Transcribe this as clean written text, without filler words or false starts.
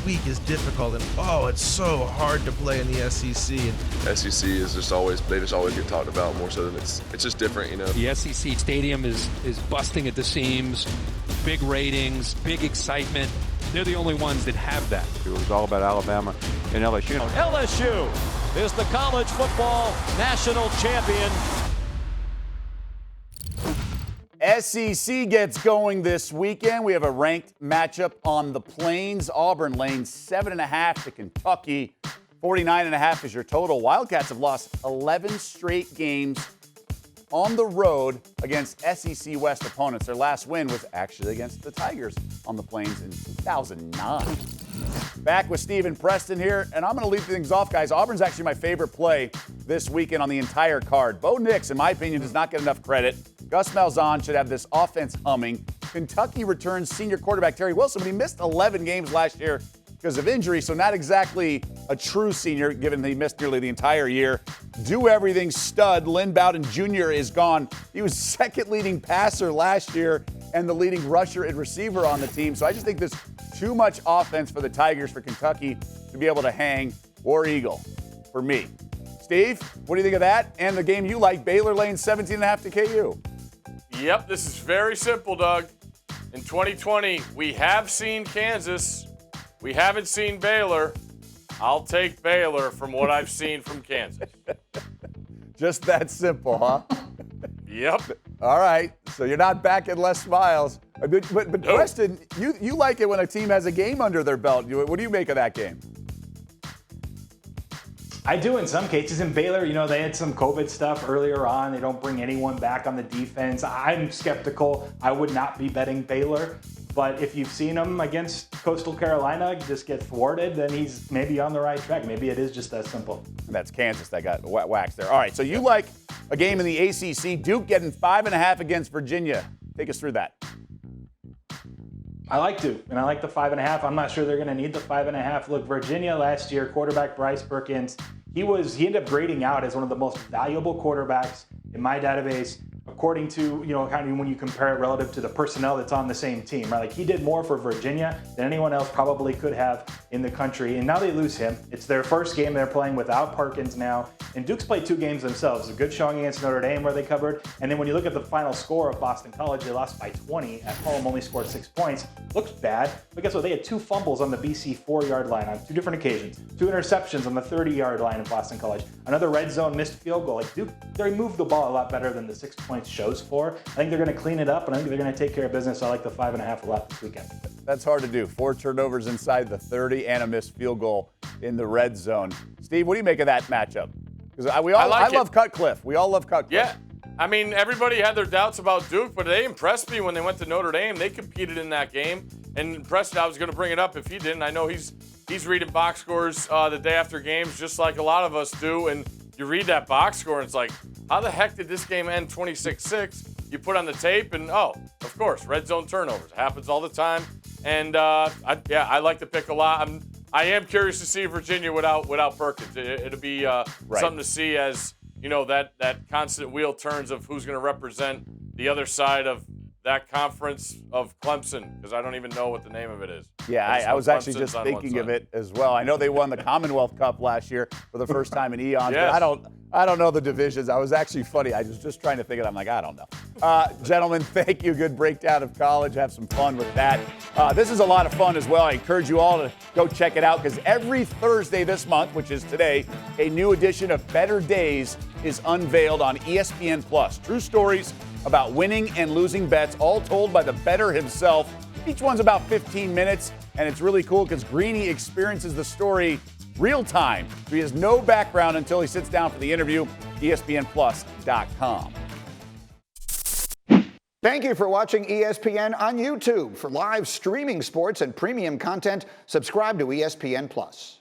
week is difficult, and it's so hard to play in the SEC. And SEC is just always get talked about more so than it's just different, The SEC stadium is busting at the seams, big ratings, big excitement. They're the only ones that have that. It was all about Alabama and LSU. LSU is the college football national champion. SEC gets going this weekend. We have a ranked matchup on the Plains. Auburn laying 7.5 to Kentucky. 49.5 is your total. Wildcats have lost 11 straight games on the road against SEC West opponents. Their last win was actually against the Tigers on the Plains in 2009. Back with Steve and Preston here, and I'm going to lead things off, guys. Auburn's actually my favorite play this weekend on the entire card. Bo Nix, in my opinion, does not get enough credit. Gus Malzahn should have this offense humming. Kentucky returns senior quarterback Terry Wilson, but he missed 11 games last year because of injury, so not exactly a true senior, given that he missed nearly the entire year. Do everything stud. Lynn Bowden Jr. is gone. He was second leading passer last year and the leading rusher and receiver on the team. So I just think there's too much offense for the Tigers for Kentucky to be able to hang War Eagle for me. Steve, what do you think of that? And the game you like, Baylor laying 17.5 to KU. Yep, this is very simple, Doug. In 2020, we have seen Kansas. We haven't seen Baylor. I'll take Baylor from what I've seen from Kansas. Just that simple, huh? Yep. All right, so you're not backing Les Miles. But No. Preston, you like it when a team has a game under their belt. What do you make of that game? I do in some cases. In Baylor, they had some COVID stuff earlier on. They don't bring anyone back on the defense. I'm skeptical. I would not be betting Baylor. But if you've seen him against Coastal Carolina just get thwarted, then he's maybe on the right track. Maybe it is just that simple. And that's Kansas that got waxed there. All right, so you like a game in the ACC. Duke getting 5.5 against Virginia. Take us through that. I like Duke, and I like the 5.5. I'm not sure they're going to need the 5.5. Look, Virginia last year, quarterback Bryce Perkins, he ended up grading out as one of the most valuable quarterbacks in my database, according to, kind of when you compare it relative to the personnel that's on the same team, right? Like he did more for Virginia than anyone else probably could have in the country. And now they lose him. It's their first game they're playing without Perkins now. And Duke's played 2 games themselves. A good showing against Notre Dame where they covered. And then when you look at the final score of Boston College, they lost by 20 at home, only scored 6 points. Looks bad. But guess what? They had 2 fumbles on the BC 4-yard line on 2 different occasions. 2 interceptions on the 30-yard line of Boston College. Another red zone missed field goal. Like Duke, they moved the ball a lot better than the 6 points shows for. I think they're going to clean it up, and I think they're going to take care of business. I like the 5.5 a lot this weekend. That's hard to do. 4 turnovers inside the 30 and a missed field goal in the red zone. Steve, what do you make of that matchup? Because I love Cutcliffe. We all love Cutcliffe. Yeah. I mean, everybody had their doubts about Duke, but they impressed me when they went to Notre Dame. They competed in that game. And Preston, I was going to bring it up if he didn't. I know he's reading box scores the day after games, just like a lot of us do. And you read that box score, and it's like, how the heck did this game end 26-6? You put on the tape, and of course, red zone turnovers. It happens all the time. And I like the pick a lot. I am curious to see Virginia without Perkins. It'll be something to see as that constant wheel turns of who's going to represent the other side of that conference of Clemson, because I don't even know what the name of it is. Yeah, I was actually just thinking of it as well. I know they won the Commonwealth Cup last year for the first time in eons, Yes. but I don't know the divisions. I was actually funny. I was just trying to think of it. I'm like, I don't know. Gentlemen, thank you. Good breakdown of college. Have some fun with that. This is a lot of fun as well. I encourage you all to go check it out because every Thursday this month, which is today, a new edition of Better Days is unveiled on ESPN+. True stories about winning and losing bets, all told by the bettor himself. Each one's about 15 minutes, and it's really cool because Greeny experiences the story real time. So he has no background until he sits down for the interview. ESPNplus.com. Thank you for watching ESPN on YouTube. For live streaming sports and premium content, subscribe to ESPN+.